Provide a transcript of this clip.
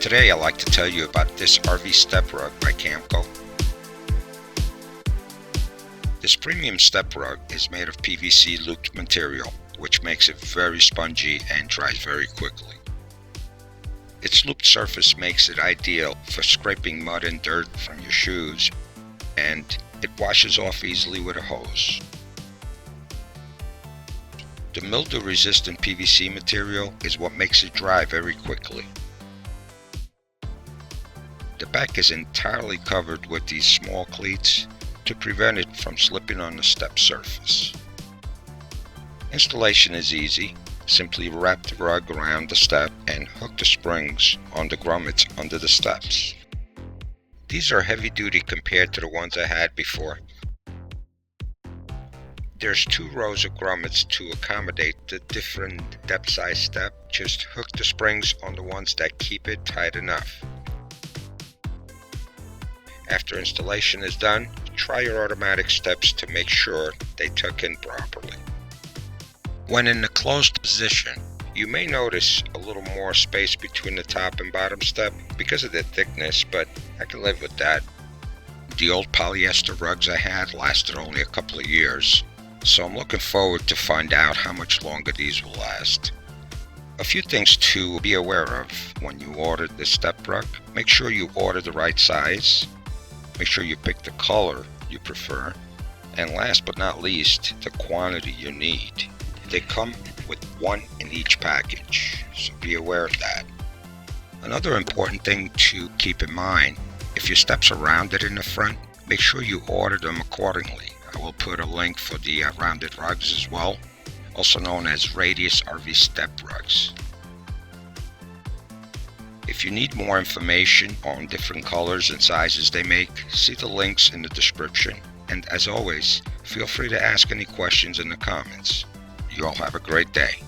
Today I'd like to tell you about this RV step rug by Camco. This premium step rug is made of PVC looped material, which makes it very spongy and dries very quickly. Its looped surface makes it ideal for scraping mud and dirt from your shoes, and it washes off easily with a hose. The mildew-resistant PVC material is what makes it dry very quickly. The back is entirely covered with these small cleats to prevent it from slipping on the step surface. Installation is easy. Simply wrap the rug around the step and hook the springs on the grommets under the steps. These are heavy duty compared to the ones I had before. There's 2 rows of grommets to accommodate the different depth size step. Just hook the springs on the ones that keep it tight enough. After installation is done, try your automatic steps to make sure they tuck in properly. When in the closed position, you may notice a little more space between the top and bottom step because of their thickness, but I can live with that. The old polyester rugs I had lasted only a couple of years, so I'm looking forward to find out how much longer these will last. A few things to be aware of when you order this step rug. Make sure you order the right size. Make sure you pick the color you prefer. And last but not least, the quantity you need. They come with 1 in each package, so be aware of that. Another important thing to keep in mind, if your steps are rounded in the front, make sure you order them accordingly. I will put a link for the rounded rugs as well, also known as radius RV step rugs. If you need more information on different colors and sizes they make, see the links in the description. And as always, feel free to ask any questions in the comments. You all have a great day.